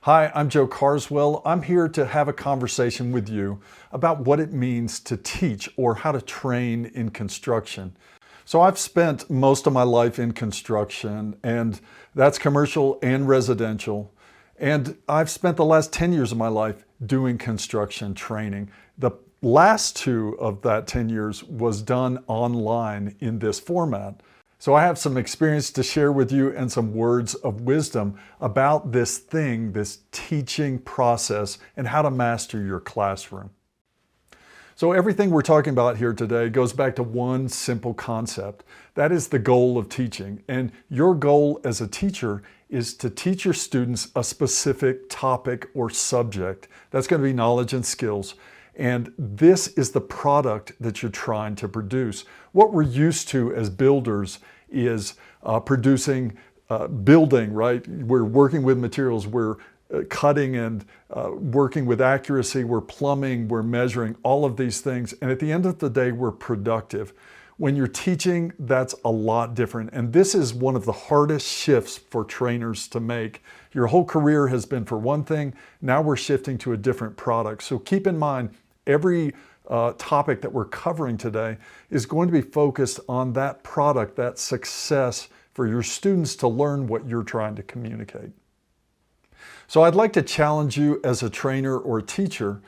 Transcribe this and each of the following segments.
Hi, I'm Joe Carswell. I'm here to have a conversation with you about what it means to teach or how to train in construction. So I've spent most of my life in construction, and that's commercial and residential. And I've spent the last 10 years of my life doing construction training. The last 2 of that 10 years was done online in this format. So I have some experience to share with you and some words of wisdom about this thing, this teaching process, and how to master your classroom. So everything we're talking about here today goes back to one simple concept. That is the goal of teaching. And your goal as a teacher is to teach your students a specific topic or subject. That's going to be knowledge and skills. And this is the product that you're trying to produce. What we're used to as builders is producing building, right? We're working with materials, we're cutting and working with accuracy, we're plumbing, we're measuring, all of these things. And at the end of the day, we're productive. When you're teaching, that's a lot different. And this is one of the hardest shifts for trainers to make. Your whole career has been for one thing, now we're shifting to a different product. So keep in mind, every topic that we're covering today is going to be focused on that product, that success for your students to learn what you're trying to communicate. So I'd like to challenge you as a trainer or a teacher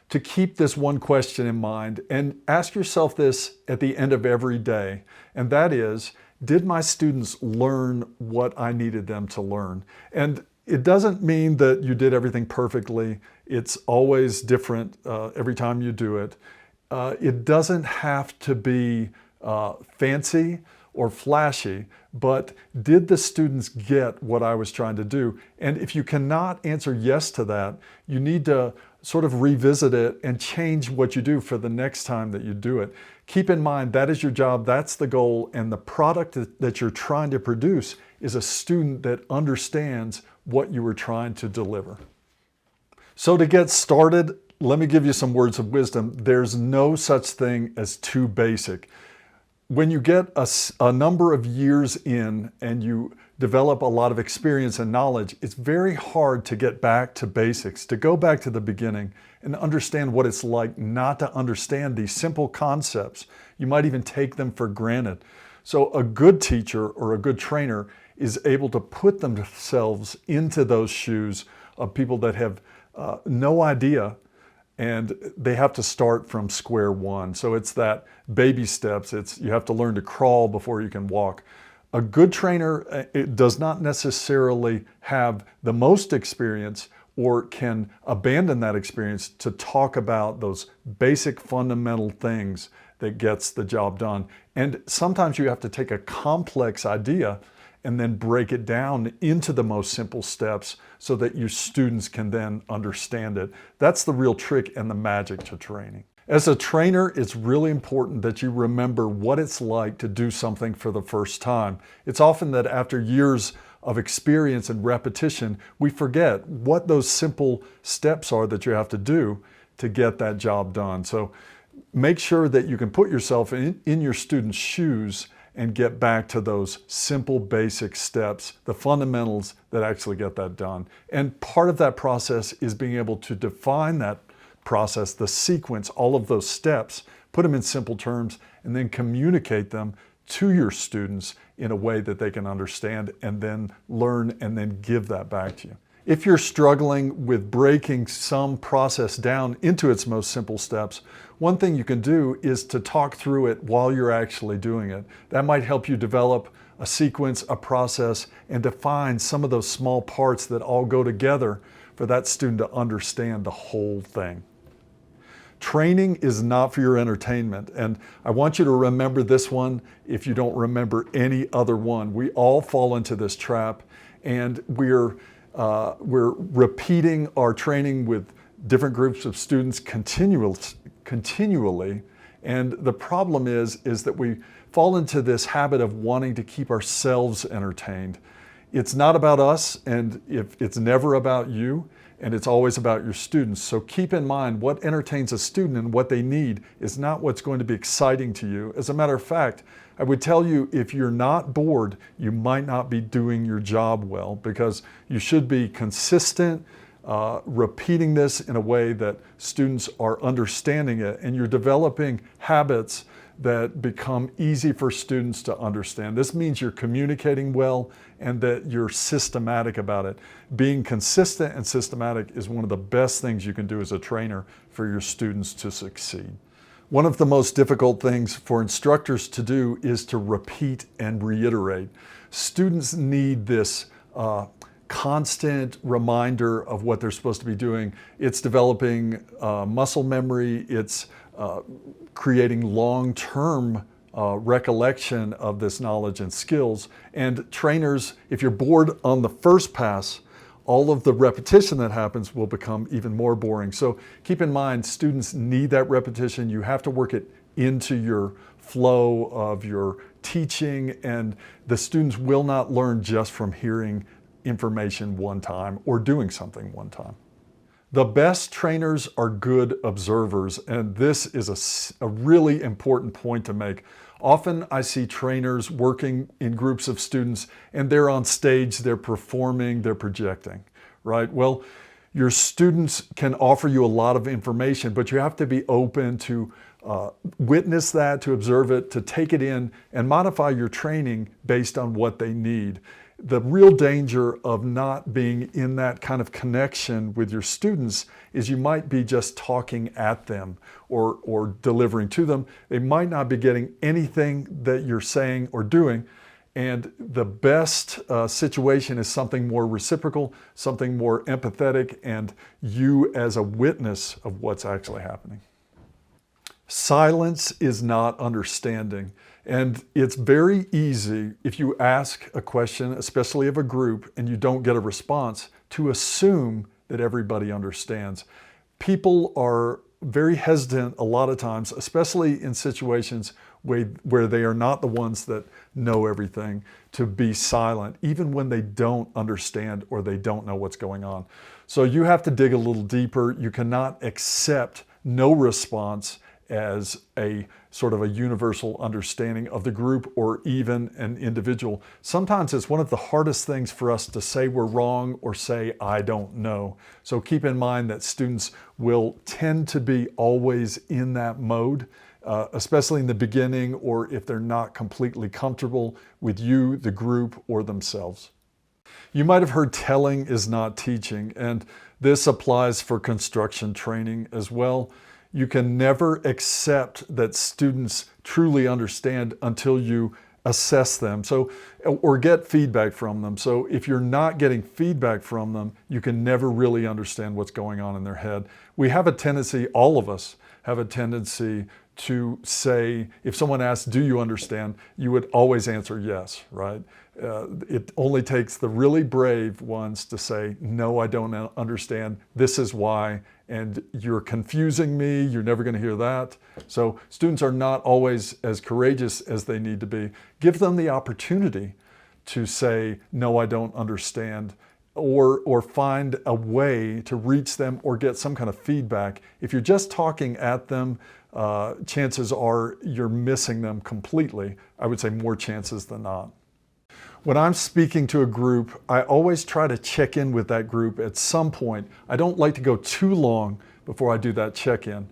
to keep this one question in mind and ask yourself this at the end of every day. And that is, did my students learn what I needed them to learn? And it doesn't mean that you did everything perfectly. It's always different every time you do it. It doesn't have to be fancy or flashy, but did the students get what I was trying to do? And if you cannot answer yes to that, you need to sort of revisit it and change what you do for the next time that you do it. Keep in mind, that is your job, that's the goal, and the product that you're trying to produce is a student that understands what you were trying to deliver. So to get started, let me give you some words of wisdom. There's no such thing as too basic. When you get a number of years in and you develop a lot of experience and knowledge, it's very hard to get back to basics, to go back to the beginning and understand what it's like not to understand these simple concepts. You might even take them for granted. So a good teacher or a good trainer is able to put themselves into those shoes of people that have no idea, and they have to start from square one. So it's that baby steps. You have to learn to crawl before you can walk. A good trainer it does not necessarily have the most experience or can abandon that experience to talk about those basic fundamental things that gets the job done. And sometimes you have to take a complex idea and then break it down into the most simple steps so that your students can then understand it. That's the real trick and the magic to training. As a trainer, it's really important that you remember what it's like to do something for the first time. It's often that after years of experience and repetition, we forget what those simple steps are that you have to do to get that job done. So make sure that you can put yourself in your students' shoes and get back to those simple basic steps, the fundamentals that actually get that done. And part of that process is being able to define that process, the sequence, all of those steps, put them in simple terms, and then communicate them to your students in a way that they can understand and then learn and then give that back to you. If you're struggling with breaking some process down into its most simple steps, one thing you can do is to talk through it while you're actually doing it. That might help you develop a sequence, a process, and define some of those small parts that all go together for that student to understand the whole thing. Training is not for your entertainment, and I want you to remember this one if you don't remember any other one. We all fall into this trap, and we're repeating our training with different groups of students continually, and the problem is that we fall into this habit of wanting to keep ourselves entertained. It's not about us, and it's never about you, and it's always about your students. So keep in mind, what entertains a student and what they need is not what's going to be exciting to you. As a matter of fact, I would tell you, if you're not bored, you might not be doing your job well, because you should be consistent, repeating this in a way that students are understanding it, and you're developing habits that become easy for students to understand. This means you're communicating well and that you're systematic about it. Being consistent and systematic is one of the best things you can do as a trainer for your students to succeed. One of the most difficult things for instructors to do is to repeat and reiterate. Students need this constant reminder of what they're supposed to be doing. It's developing muscle memory. It's creating long-term recollection of this knowledge and skills. And trainers, if you're bored on the first pass, all of the repetition that happens will become even more boring. So keep in mind, students need that repetition. You have to work it into your flow of your teaching, and the students will not learn just from hearing information one time or doing something one time. The best trainers are good observers, and this is a really important point to make. Often I see trainers working in groups of students and they're on stage, they're performing, they're projecting, right? Well, your students can offer you a lot of information, but you have to be open to witness that, to observe it, to take it in and modify your training based on what they need. The real danger of not being in that kind of connection with your students is you might be just talking at them or delivering to them. They might not be getting anything that you're saying or doing. And the best situation is something more reciprocal, something more empathetic, and you as a witness of what's actually happening. Silence is not understanding. And it's very easy if you ask a question, especially of a group, and you don't get a response, to assume that everybody understands. People are very hesitant a lot of times, especially in situations where they are not the ones that know everything, to be silent, even when they don't understand or they don't know what's going on. So you have to dig a little deeper. You cannot accept no response as a sort of a universal understanding of the group or even an individual. Sometimes it's one of the hardest things for us to say we're wrong or say I don't know. So keep in mind that students will tend to be always in that mode, especially in the beginning, or if they're not completely comfortable with you, the group, or themselves. You might have heard telling is not teaching, and this applies for construction training as well. You can never accept that students truly understand until you assess them, or get feedback from them. So if you're not getting feedback from them, you can never really understand what's going on in their head. We have a tendency, all of us have a tendency to say, if someone asks, do you understand? You would always answer yes, right? It only takes the really brave ones to say, no, I don't understand. This is why. And you're confusing me. You're never going to hear that. So students are not always as courageous as they need to be. Give them the opportunity to say, no, I don't understand, or find a way to reach them or get some kind of feedback. If you're just talking at them, chances are you're missing them completely. I would say more chances than not. When I'm speaking to a group, I always try to check in with that group at some point. I don't like to go too long before I do that check-in.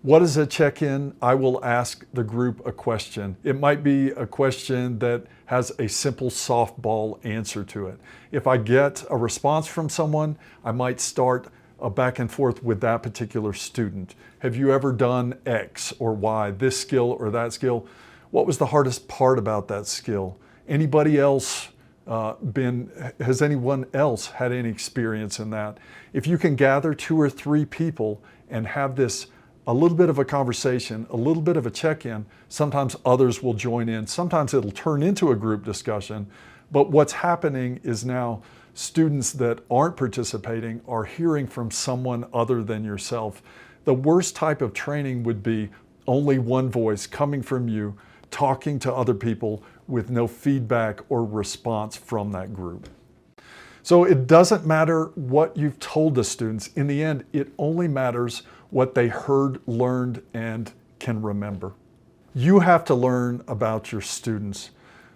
What is a check-in? I will ask the group a question. It might be a question that has a simple softball answer to it. If I get a response from someone, I might start a back and forth with that particular student. Have you ever done X or Y, this skill or that skill? What was the hardest part about that skill? Anybody else has anyone else had any experience in that? If you can gather 2 or 3 people and have this a little bit of a conversation, a little bit of a check-in, sometimes others will join in. Sometimes it'll turn into a group discussion. But what's happening is now students that aren't participating are hearing from someone other than yourself. The worst type of training would be only one voice coming from you, talking to other people with no feedback or response from that group. So it doesn't matter what you've told the students. In the end, it only matters what they heard, learned, and can remember. You have to learn about your students.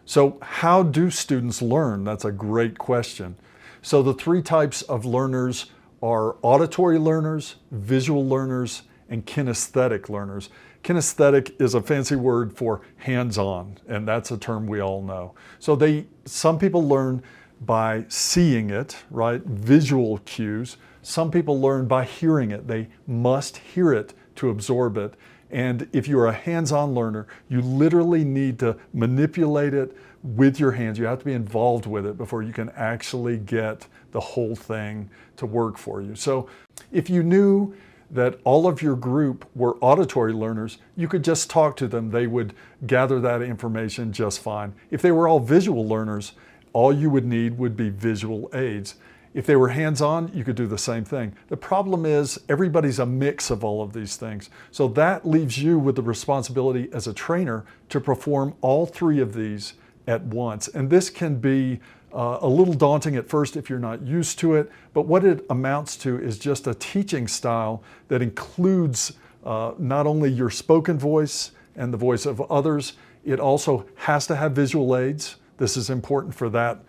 So how do students learn? That's a great question. So the 3 types of learners are auditory learners, visual learners, and kinesthetic learners. Kinesthetic is a fancy word for hands-on, and that's a term we all know. So some people learn by seeing it, right? Visual cues. Some people learn by hearing it. They must hear it to absorb it. And if you're a hands-on learner, you literally need to manipulate it with your hands. You have to be involved with it before you can actually get the whole thing to work for you. So if you knew that all of your group were auditory learners, you could just talk to them. They would gather that information just fine. If they were all visual learners, all you would need would be visual aids. If they were hands-on, you could do the same thing. The problem is everybody's a mix of all of these things. So that leaves you with the responsibility as a trainer to perform all three of these at once. And this can be a little daunting at first if you're not used to it, but what it amounts to is just a teaching style that includes not only your spoken voice and the voice of others, it also has to have visual aids. This is important for that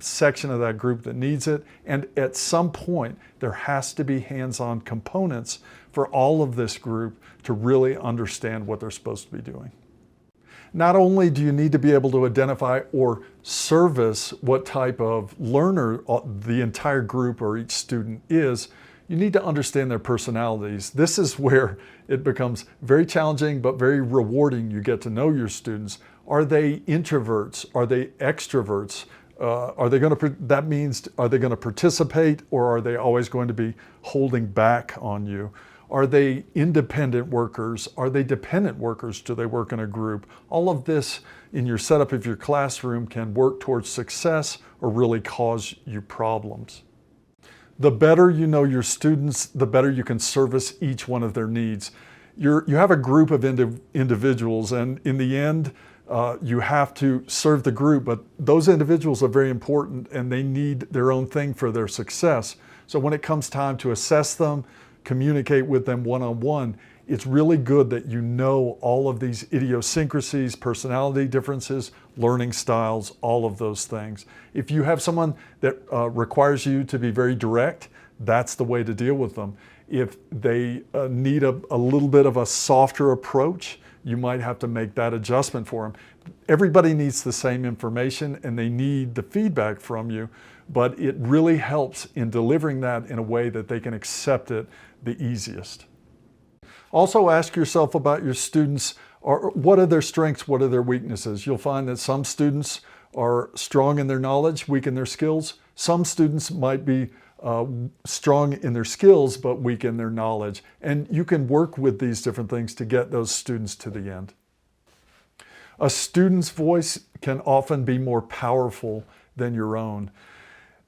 section of that group that needs it. And at some point, there has to be hands-on components for all of this group to really understand what they're supposed to be doing. Not only do you need to be able to identify or service what type of learner the entire group or each student is, you need to understand their personalities. This is where it becomes very challenging but very rewarding. You get to know your students. Are they introverts? Are they extroverts? Are they going to participate, or are they always going to be holding back on you? Are they independent workers? Are they dependent workers? Do they work in a group? All of this in your setup of your classroom can work towards success or really cause you problems. The better you know your students, the better you can service each one of their needs. You have a group of individuals, and in the end, you have to serve the group, but those individuals are very important and they need their own thing for their success. So when it comes time to assess them, communicate with them one-on-one, it's really good that you know all of these idiosyncrasies, personality differences, learning styles, all of those things. If you have someone that requires you to be very direct, that's the way to deal with them. If they need a little bit of a softer approach, you might have to make that adjustment for them. Everybody needs the same information and they need the feedback from you, but it really helps in delivering that in a way that they can accept it the easiest. Also ask yourself about your students. What are their strengths? What are their weaknesses? You'll find that some students are strong in their knowledge, weak in their skills. Some students might be strong in their skills, but weak in their knowledge. And you can work with these different things to get those students to the end. A student's voice can often be more powerful than your own.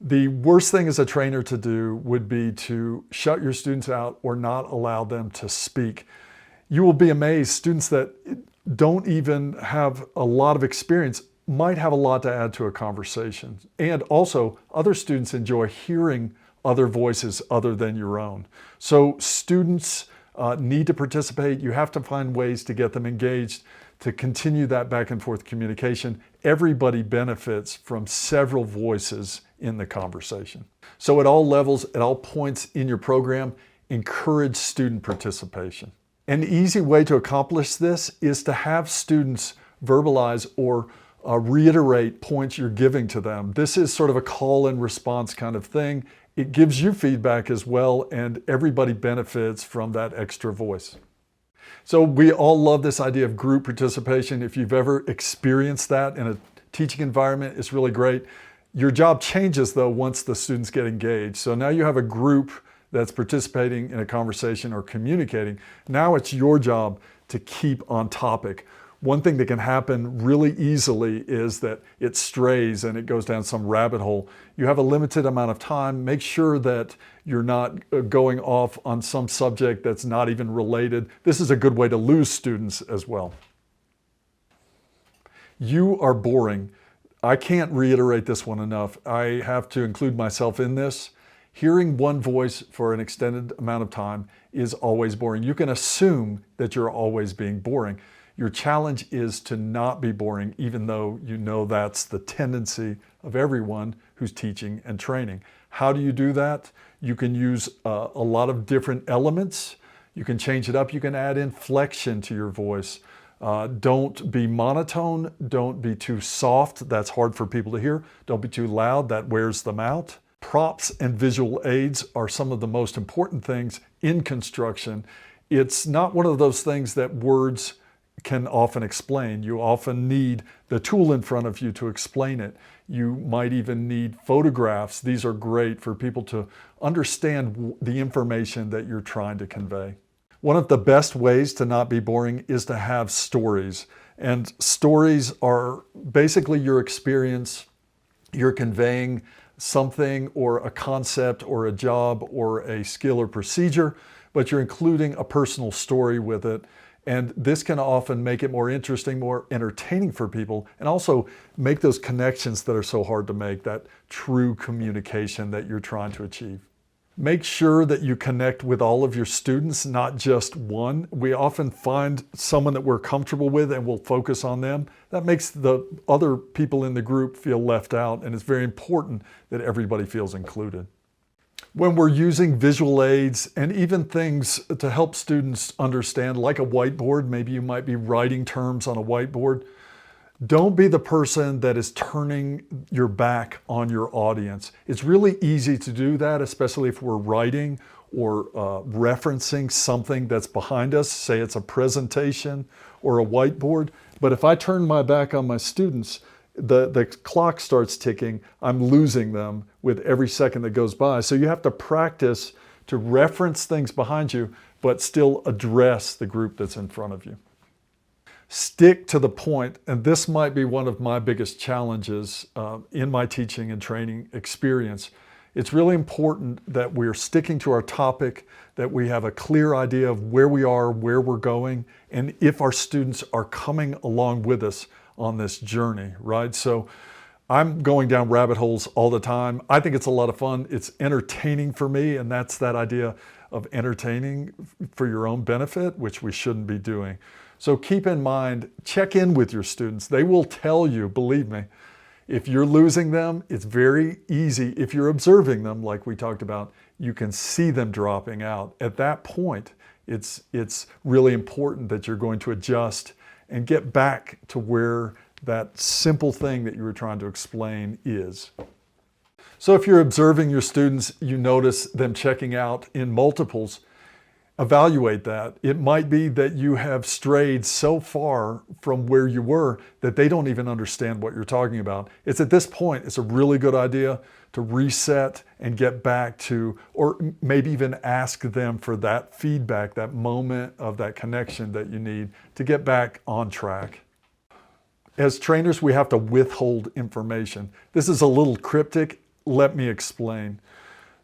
The worst thing as a trainer to do would be to shut your students out or not allow them to speak. You will be amazed, students that don't even have a lot of experience might have a lot to add to a conversation. And also, other students enjoy hearing other voices other than your own. So students need to participate. You have to find ways to get them engaged, to continue that back and forth communication. Everybody benefits from several voices in the conversation. So at all levels, at all points in your program, encourage student participation. An easy way to accomplish this is to have students verbalize or reiterate points you're giving to them. This is sort of a call and response kind of thing. It gives you feedback as well, and everybody benefits from that extra voice. So we all love this idea of group participation. If you've ever experienced that in a teaching environment, it's really great. Your job changes though once the students get engaged. So now you have a group that's participating in a conversation or communicating. Now it's your job to keep on topic. One thing that can happen really easily is that it strays and it goes down some rabbit hole. You have a limited amount of time. Make sure that you're not going off on some subject that's not even related. This is a good way to lose students as well. You are boring. I can't reiterate this one enough. I have to include myself in this. Hearing one voice for an extended amount of time is always boring. You can assume that you're always being boring. Your challenge is to not be boring, even though you know that's the tendency of everyone who's teaching and training. How do you do that? You can use a lot of different elements. You can change it up. You can add inflection to your voice. Don't be monotone. Don't be too soft. That's hard for people to hear. Don't be too loud. That wears them out. Props and visual aids are some of the most important things in construction. It's not one of those things that words can often explain. You often need the tool in front of you to explain it. You might even need photographs. These are great for people to understand the information that you're trying to convey. One of the best ways to not be boring is to have stories. And stories are basically your experience. You're conveying something or a concept or a job or a skill or procedure, but you're including a personal story with it. And this can often make it more interesting, more entertaining for people, and also make those connections that are so hard to make, that true communication that you're trying to achieve. Make sure that you connect with all of your students, not just one. We often find someone that we're comfortable with and we'll focus on them. That makes the other people in the group feel left out, and it's very important that everybody feels included. When we're using visual aids and even things to help students understand, like a whiteboard, maybe you might be writing terms on a whiteboard, don't be the person that is turning your back on your audience. It's really easy to do that, especially if we're writing or referencing something that's behind us, say it's a presentation or a whiteboard. But if I turn my back on my students, the clock starts ticking, I'm losing them with every second that goes by. So you have to practice to reference things behind you, but still address the group that's in front of you. Stick to the point, and this might be one of my biggest challenges in my teaching and training experience. It's really important that we're sticking to our topic, that we have a clear idea of where we are, where we're going, and if our students are coming along with us on this journey, right? So I'm going down rabbit holes all the time. I think it's a lot of fun. It's entertaining for me, and that's that idea of entertaining for your own benefit, which we shouldn't be doing. So keep in mind, check in with your students. They will tell you, believe me, if you're losing them, it's very easy. If you're observing them, like we talked about, you can see them dropping out. At that point, it's really important that you're going to adjust and get back to where that simple thing that you were trying to explain is. So if you're observing your students, you notice them checking out in multiples, evaluate that. It might be that you have strayed so far from where you were that they don't even understand what you're talking about. It's at this point, it's a really good idea to reset and get back to, or maybe even ask them for that feedback, that moment of that connection that you need to get back on track. As trainers, we have to withhold information. This is a little cryptic. Let me explain.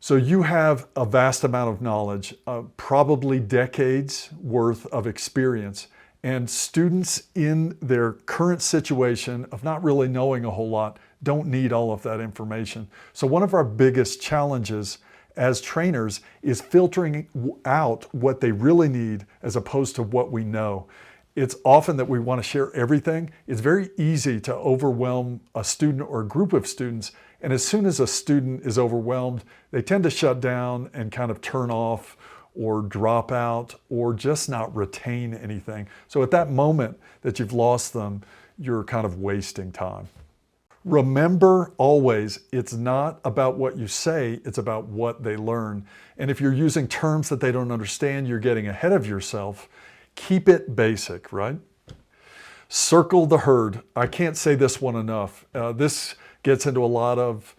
So you have a vast amount of knowledge, probably decades worth of experience, and students in their current situation of not really knowing a whole lot don't need all of that information. So one of our biggest challenges as trainers is filtering out what they really need as opposed to what we know. It's often that we want to share everything. It's very easy to overwhelm a student or a group of students. And as soon as a student is overwhelmed, they tend to shut down and kind of turn off or drop out or just not retain anything. So at that moment that you've lost them, you're kind of wasting time. Remember always, it's not about what you say, it's about what they learn. And if you're using terms that they don't understand, you're getting ahead of yourself. Keep it basic, right? Circle the herd. I can't say this one enough. This gets into a lot of,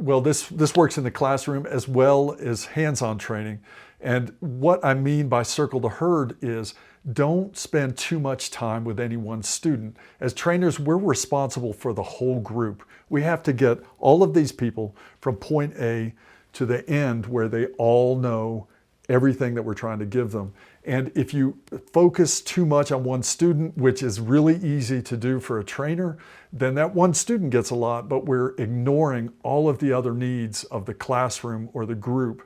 this works in the classroom as well as hands-on training. And what I mean by circle the herd is don't spend too much time with any one student. As trainers, we're responsible for the whole group. We have to get all of these people from point A to the end where they all know everything that we're trying to give them. And if you focus too much on one student, which is really easy to do for a trainer, then that one student gets a lot, but we're ignoring all of the other needs of the classroom or the group.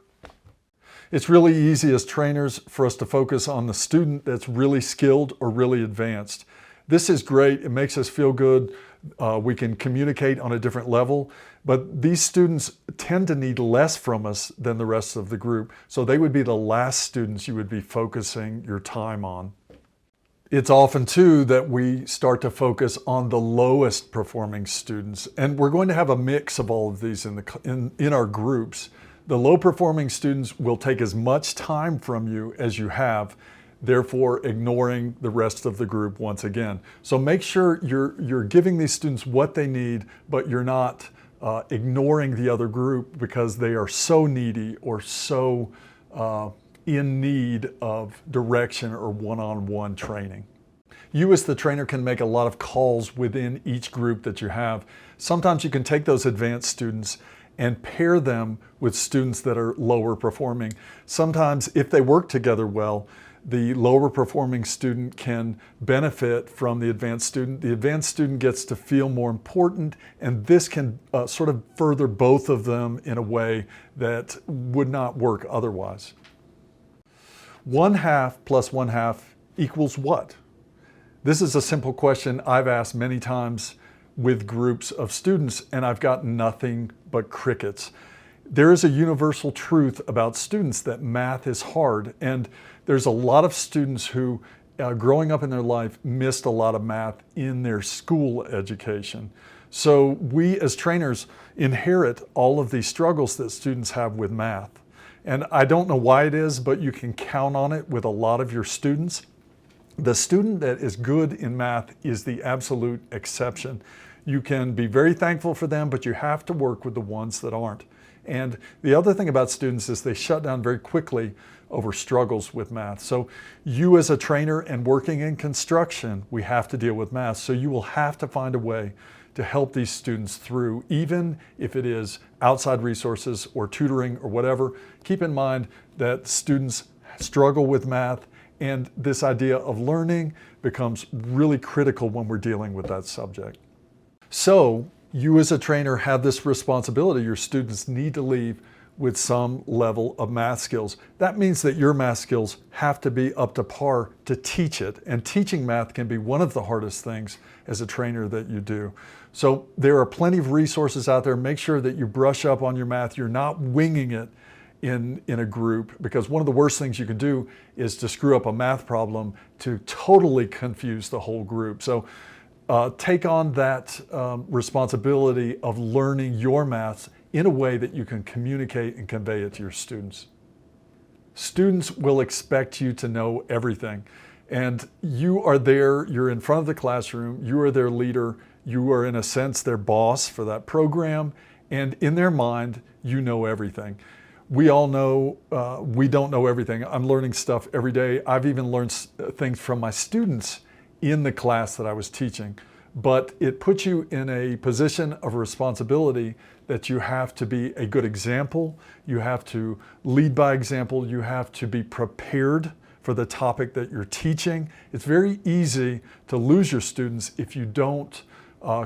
It's really easy as trainers for us to focus on the student that's really skilled or really advanced. This is great. It makes us feel good We can communicate on a different level, but these students tend to need less from us than the rest of the group. So they would be the last students you would be focusing your time on. It's often too that we start to focus on the lowest performing students, and we're going to have a mix of all of these in our groups. The low performing students will take as much time from you as you have, therefore ignoring the rest of the group once again. So make sure you're giving these students what they need, but you're not ignoring the other group because they are so needy or so in need of direction or one-on-one training. You as the trainer can make a lot of calls within each group that you have. Sometimes you can take those advanced students and pair them with students that are lower performing. Sometimes if they work together well, the lower performing student can benefit from the advanced student. The advanced student gets to feel more important, and this can sort of further both of them in a way that would not work otherwise. 1/2 plus 1/2 equals what? This is a simple question I've asked many times with groups of students, and I've gotten nothing but crickets. There is a universal truth about students that math is hard, and there's a lot of students who, growing up in their life, missed a lot of math in their school education. So we as trainers inherit all of these struggles that students have with math. And I don't know why it is, but you can count on it with a lot of your students. The student that is good in math is the absolute exception. You can be very thankful for them, but you have to work with the ones that aren't. And the other thing about students is they shut down very quickly over struggles with math. So you as a trainer and working in construction, we have to deal with math. So you will have to find a way to help these students through, even if it is outside resources or tutoring or whatever. Keep in mind that students struggle with math, and this idea of learning becomes really critical when we're dealing with that subject. So you as a trainer have this responsibility. Your students need to leave with some level of math skills. That means that your math skills have to be up to par to teach it. And teaching math can be one of the hardest things as a trainer that you do. So there are plenty of resources out there. Make sure that you brush up on your math. You're not winging it in a group, because one of the worst things you can do is to screw up a math problem to totally confuse the whole group. So take on that responsibility of learning your math in a way that you can communicate and convey it to your students. Students will expect you to know everything, and you are there, you're in front of the classroom, you are their leader, you are in a sense their boss for that program, and in their mind, you know everything. We all know we don't know everything. I'm learning stuff every day. I've even learned things from my students in the class that I was teaching. But it puts you in a position of responsibility that you have to be a good example. You have to lead by example. You have to be prepared for the topic that you're teaching. It's very easy to lose your students if you don't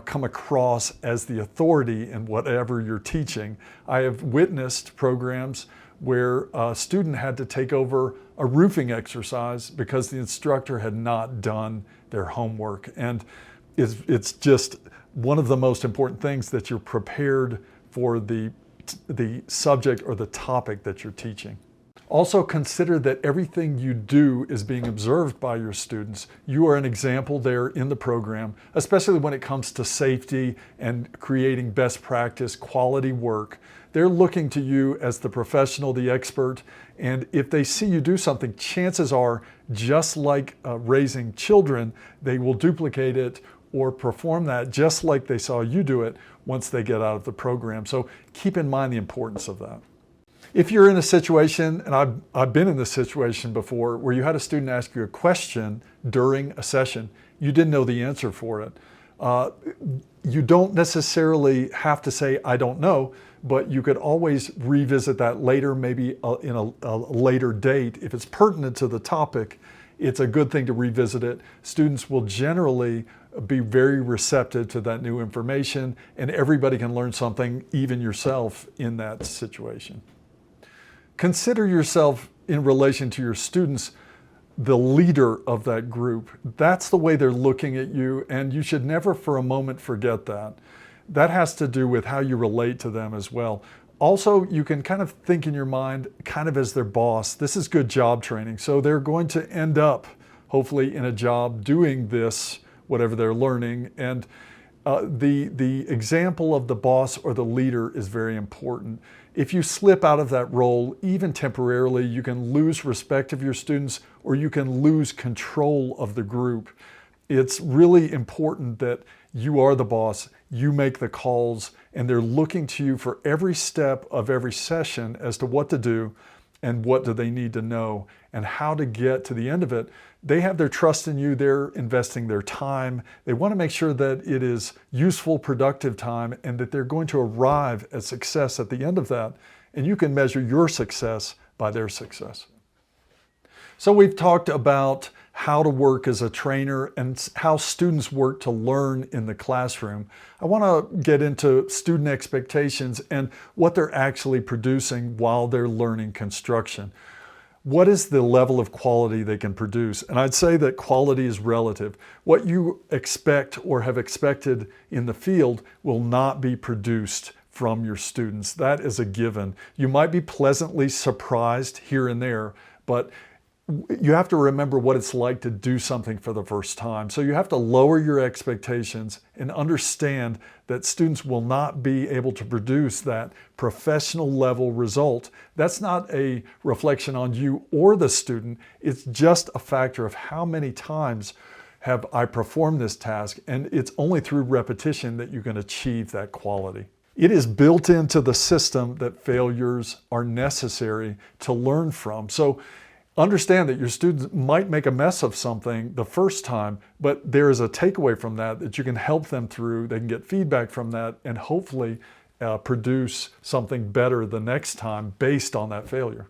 come across as the authority in whatever you're teaching. I have witnessed programs where a student had to take over a roofing exercise because the instructor had not done their homework. And it's just one of the most important things, that you're prepared for the subject or the topic that you're teaching. Also consider that everything you do is being observed by your students. You are an example there in the program, especially when it comes to safety and creating best practice, quality work. They're looking to you as the professional, the expert, and if they see you do something, chances are, just like raising children, they will duplicate it or perform that just like they saw you do it once they get out of the program. So keep in mind the importance of that. If you're in a situation, and I've been in this situation before, where you had a student ask you a question during a session, you didn't know the answer for it. You don't necessarily have to say, I don't know, but you could always revisit that later, maybe in a later date. If it's pertinent to the topic, it's a good thing to revisit it. Students will generally be very receptive to that new information, and everybody can learn something, even yourself, in that situation. Consider yourself in relation to your students the leader of that group. That's the way they're looking at you, and you should never for a moment forget that. That has to do with how you relate to them as well. Also, you can kind of think in your mind, kind of as their boss. This is good job training. So they're going to end up, hopefully, in a job doing this, whatever they're learning. And the example of the boss or the leader is very important. If you slip out of that role, even temporarily, you can lose respect of your students, or you can lose control of the group. It's really important that you are the boss, you make the calls, and they're looking to you for every step of every session as to what to do and what do they need to know and how to get to the end of it. They have their trust in you, they're investing their time. They want to make sure that it is useful, productive time, and that they're going to arrive at success at the end of that. And you can measure your success by their success. So we've talked about how to work as a trainer and how students work to learn in the classroom. I want to get into student expectations and what they're actually producing while they're learning construction. What is the level of quality they can produce? And I'd say that quality is relative. What you expect or have expected in the field will not be produced from your students. That is a given. You might be pleasantly surprised here and there, but you have to remember what it's like to do something for the first time. So you have to lower your expectations and understand that students will not be able to produce that professional level result. That's not a reflection on you or the student. It's just a factor of how many times have I performed this task, and it's only through repetition that you can achieve that quality. It is built into the system that failures are necessary to learn from. So understand that your students might make a mess of something the first time, but there is a takeaway from that that you can help them through. They can get feedback from that and hopefully produce something better the next time based on that failure.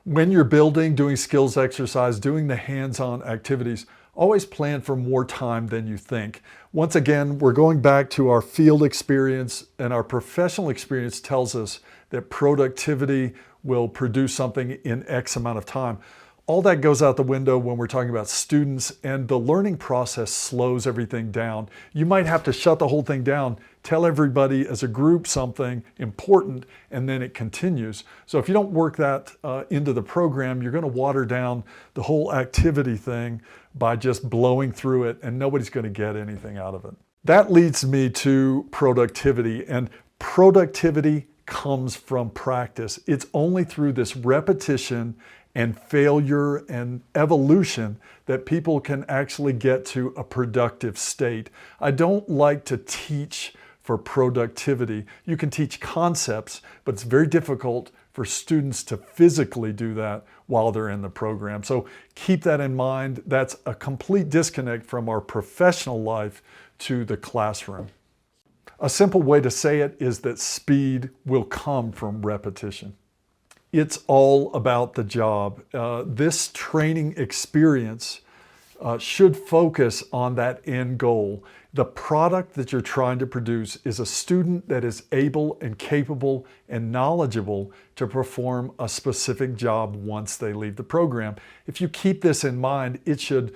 When you're building, doing skills exercise, doing the hands-on activities, always plan for more time than you think. Once again, we're going back to our field experience, and our professional experience tells us that productivity will produce something in X amount of time. All that goes out the window when we're talking about students, and the learning process slows everything down. You might have to shut the whole thing down, tell everybody as a group something important, and then it continues. So if you don't work that into the program, you're going to water down the whole activity thing by just blowing through it, and nobody's going to get anything out of it. That leads me to productivity, and productivity comes from practice. It's only through this repetition and failure and evolution that people can actually get to a productive state. I don't like to teach for productivity. You can teach concepts, but it's very difficult for students to physically do that while they're in the program. So keep that in mind. That's a complete disconnect from our professional life to the classroom. A simple way to say it is that speed will come from repetition. It's all about the job. This training experience should focus on that end goal. The product that you're trying to produce is a student that is able and capable and knowledgeable to perform a specific job once they leave the program. If you keep this in mind, it should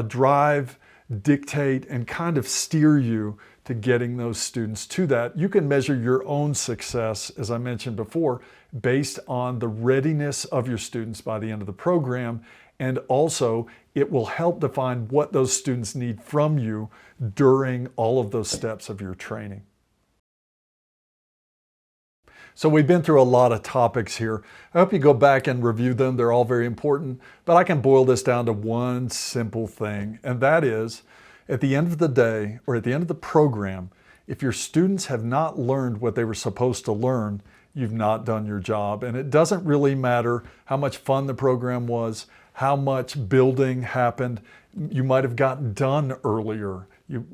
drive, dictate, and kind of steer you to getting those students to that. You can measure your own success, as I mentioned before, based on the readiness of your students by the end of the program, and also it will help define what those students need from you during all of those steps of your training. So we've been through a lot of topics here. I hope you go back and review them. They're all very important, but I can boil this down to one simple thing, and that is, at the end of the day, or at the end of the program, if your students have not learned what they were supposed to learn, you've not done your job. And it doesn't really matter how much fun the program was, how much building happened. You might have gotten done earlier. You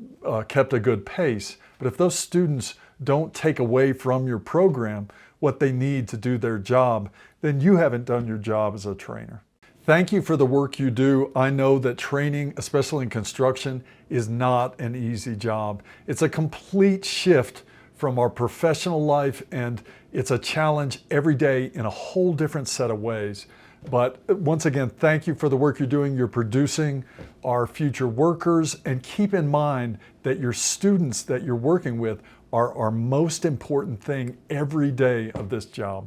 kept a good pace. But if those students don't take away from your program what they need to do their job, then you haven't done your job as a trainer. Thank you for the work you do. I know that training, especially in construction, is not an easy job. It's a complete shift from our professional life, and it's a challenge every day in a whole different set of ways. But once again, thank you for the work you're doing. You're producing our future workers, and keep in mind that your students that you're working with are our most important thing every day of this job.